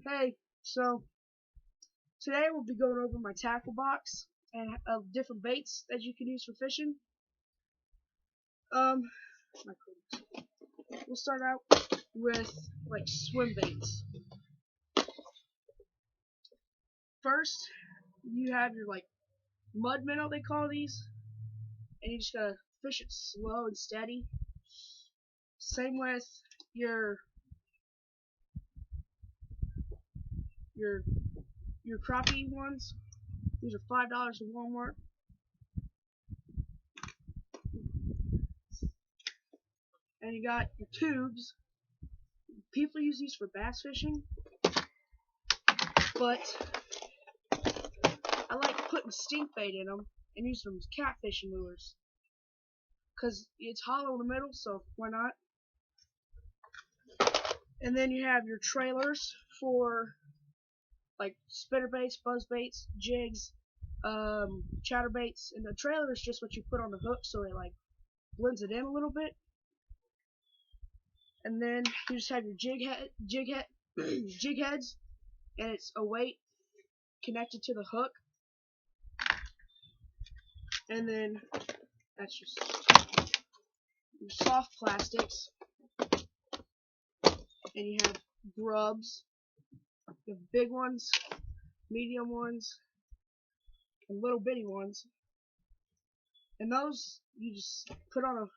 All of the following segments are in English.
Hey, so today we'll be going over my tackle box and of different baits that you can use for fishing. Um, we'll start out with like swim baits. First, you have your like mud minnow they call these, and you just gotta fish it slow and steady. Same with your your your crappie ones. These are $5 at Walmart. And you got your tubes. People use these for bass fishing, but I like putting stink bait in them and use them as catfishing lures. Because it's hollow in the middle, so why not? And then you have your trailers for like spinner baits, buzz baits, jigs, chatterbaits. And the trailer is just what you put on the hook so it like blends it in a little bit. And then you just have your jig heads, and it's a weight connected to the hook. And then that's just your soft plastics. And you have grubs. You have big ones, medium ones, and little bitty ones. And those you just put on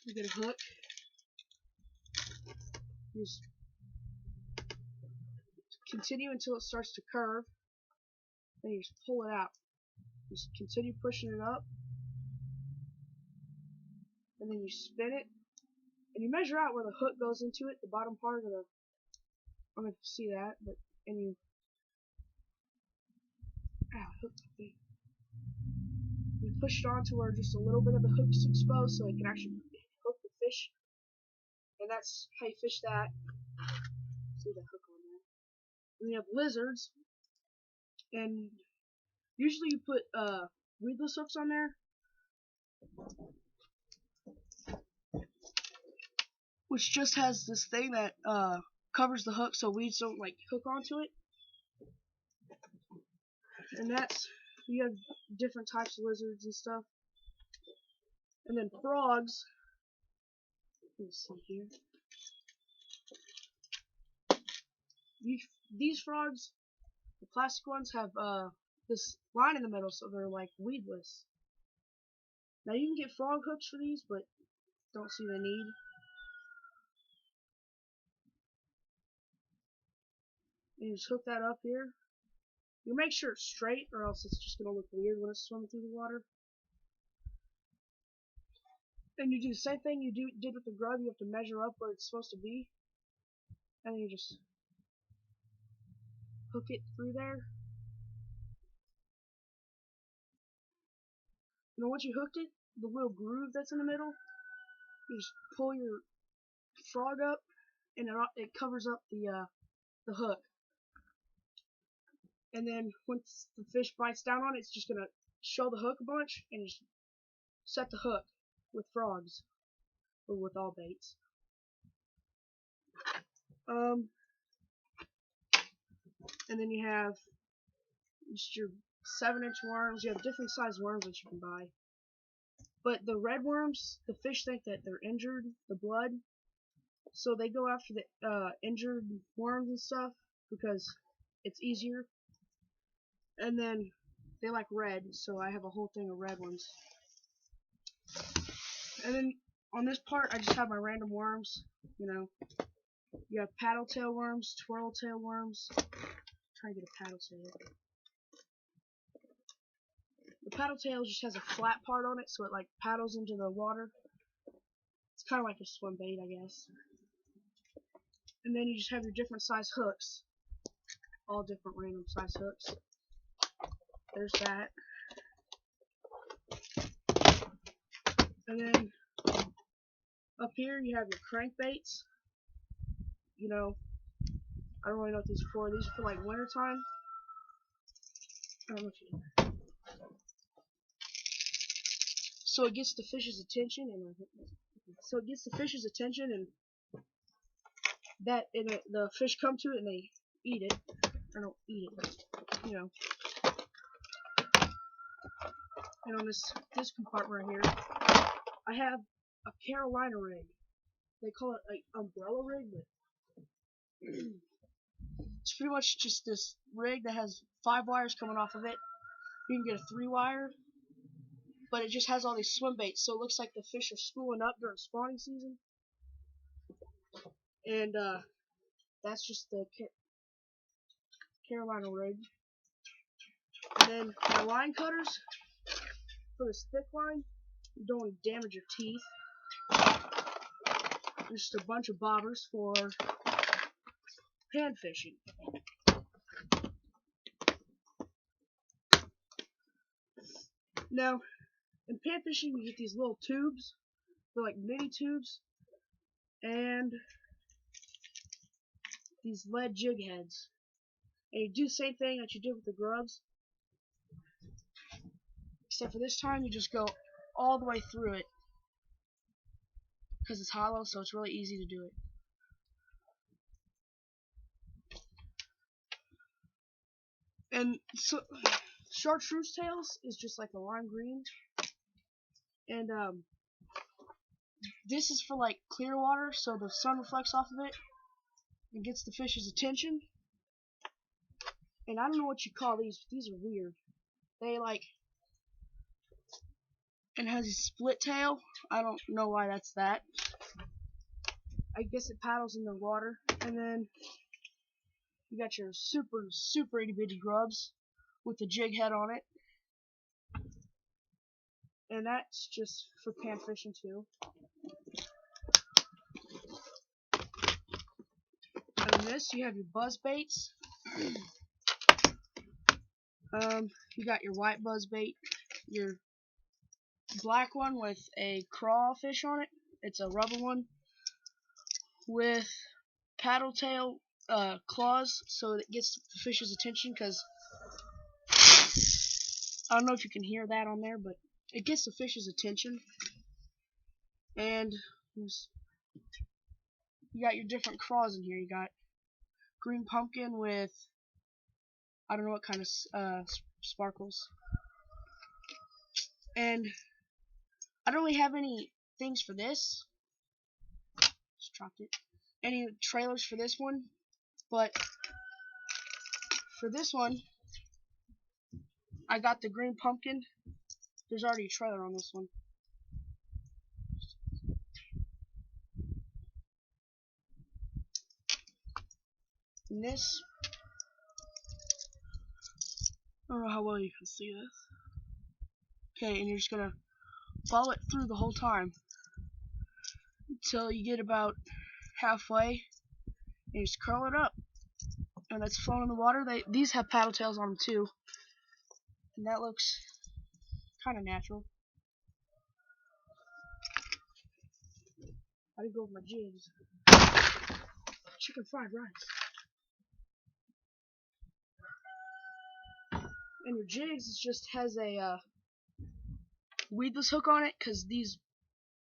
you get a hook. You just continue until it starts to curve. Then you just pull it out. Just continue pushing it up. And then you spin it. And you measure out where the hook goes into it, the bottom part of the, I don't know if you see that, but, and you, hook the thing. You push it on to where just a little bit of the hook is exposed so it can actually hook the fish. And that's how you fish that. See the hook on there. And you have lizards. And usually you put weedless hooks on there, which just has this thing that covers the hook so weeds don't like hook onto it. And that's, you have different types of lizards and stuff. And then frogs. Let's see here. These frogs, the plastic ones, have this line in the middle, so they're like weedless. Now you can get frog hooks for these, but don't see the need. And you just hook that up here. You make sure it's straight, or else it's just gonna look weird when it's swimming through the water. And you do the same thing you did with the grub. You have to measure up where it's supposed to be, and then you just hook it through there. And then once you hooked it, the little groove that's in the middle, you just pull your frog up, and it covers up the hook. And then once the fish bites down on it, it's just gonna show the hook a bunch and just set the hook with frogs or with all baits. And then you have just your 7-inch worms. You have different size worms that you can buy. But the red worms, the fish think that they're injured, the blood, so they go after the injured worms and stuff because it's easier. And then they like red, so I have a whole thing of red ones. And then on this part, I just have my random worms. You know, you have paddle tail worms, twirl tail worms. Try to get a paddle tail. The paddle tail just has a flat part on it, so it like paddles into the water. It's kind of like a swim bait, I guess. And then you just have your different size hooks, all different random size hooks. There's that. And then up here you have your crankbaits. You know, I don't really know what these are for. These are for like winter time. I don't know if you know. So it gets the fish's attention, and that the fish come to it and they eat it, or don't eat it, but, you know. And on this compartment right here, I have a Carolina rig. They call it like umbrella rig, but it's pretty much just this rig that has 5 wires coming off of it. You can get a 3-wire, but it just has all these swim baits, so it looks like the fish are schooling up during spawning season. And that's just the Carolina rig. And then my line cutters for this thick line, you don't want to damage your teeth. There's just a bunch of bobbers for pan fishing. Now, in pan fishing, you get these little tubes. They're like mini tubes, and these lead jig heads. And you do the same thing that you did with the grubs, except for this time you just go all the way through it, because it's hollow, so it's really easy to do it. And so, chartreuse tails is just like a lime green, and this is for like clear water, so the sun reflects off of it and gets the fish's attention. And I don't know what you call these, but these are weird. They like, and has a split tail. I don't know why that's that. I guess it paddles in the water. And then you got your super itty bitty grubs with the jig head on it. And that's just for pan fishing too. And in this you have your buzz baits. You got your white buzz bait, your black one with a crawfish on it. It's a rubber one with paddle tail claws, so it gets the fish's attention, because I don't know if you can hear that on there, but it gets the fish's attention. And you got your different craws in here. You got green pumpkin with I don't know what kind of sparkles. And I don't really have any things for this. Just dropped it. Any trailers for this one, but for this one, I got the green pumpkin. There's already a trailer on this one. And this, I don't know how well you can see this. Okay, and you're just gonna follow it through the whole time until you get about halfway, and you just curl it up, and it's flowing in the water. These have paddle tails on them too, and that looks kind of natural. I didn't go with my jigs. Chicken fried rice. And your jigs, it just has a weedless hook on it, because these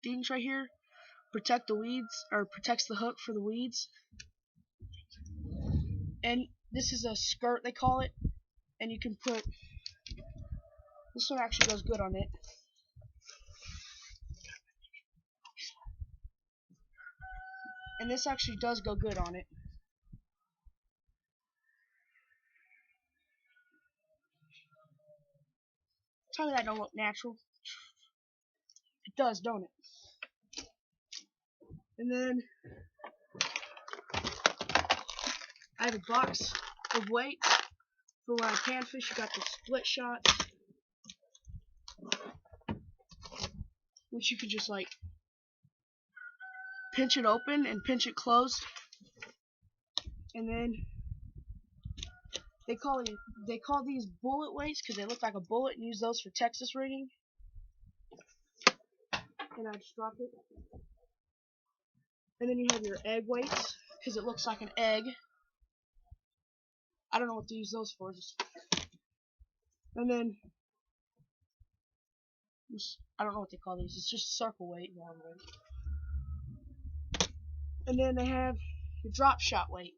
things right here protect the weeds, or protects the hook for the weeds. And this is a skirt, they call it, and you can put, this one actually goes good on it. And this actually does go good on it. Tell me that don't look natural. It does, don't it? And then I have a box of weights for when I pan fish. You got the split shot, which you can just like pinch it open and pinch it closed. And then they call these bullet weights, because they look like a bullet, and use those for Texas rigging. And I just dropped it. And then you have your egg weights, because it looks like an egg. I don't know what to use those for. And then I don't know what they call these. It's just a circle weight. And then they have your drop shot weight.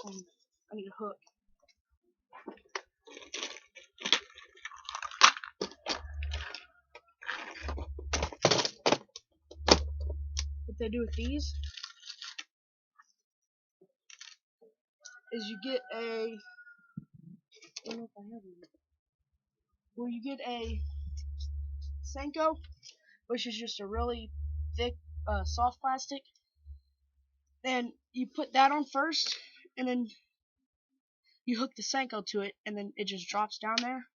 I need a hook. What they do with these is you get a, I don't know if I have one. Well, you get a Senko, which is just a really thick, soft plastic. Then you put that on first, and then you hook the Senko to it, and then it just drops down there.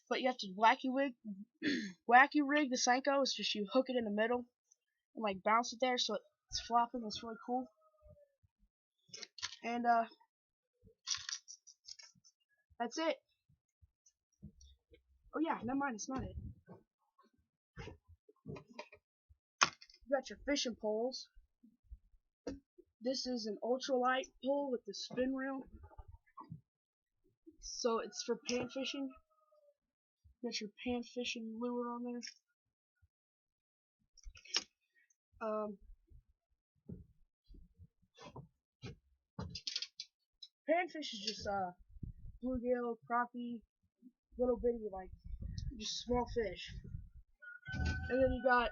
But you have to wacky rig the Senko. It's just you hook it in the middle and like bounce it there so it's flopping. It's really cool. And that's it. Oh yeah, never mind, it's not it. You got your fishing poles. This is an ultralight pole with the spin reel. So it's for pan fishing. You got your pan fishing lure on there. Panfish is just bluegill, crappie, little bitty, like just small fish. And then you got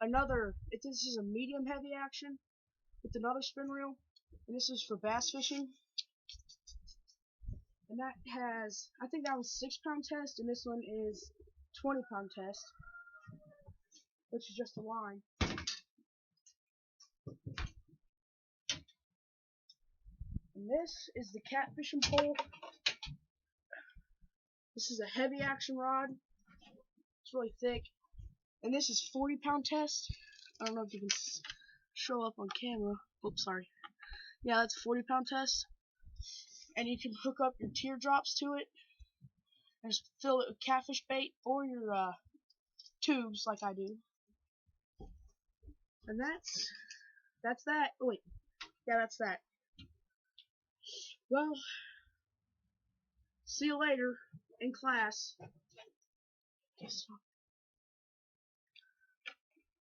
another. This is a medium heavy action with another spin reel, and this is for bass fishing. And that has, I think that was 6-pound test, and this one is 20-pound test, which is just a line. And this is the catfishing pole. This is a heavy action rod. It's really thick. And this is 40-pound test. I don't know if you can show up on camera. Oops, sorry. Yeah, that's a 40-pound test. And you can hook up your teardrops to it and just fill it with catfish bait or your tubes like I do. And that's that. Oh, wait. Yeah, that's that. Well, see you later in class.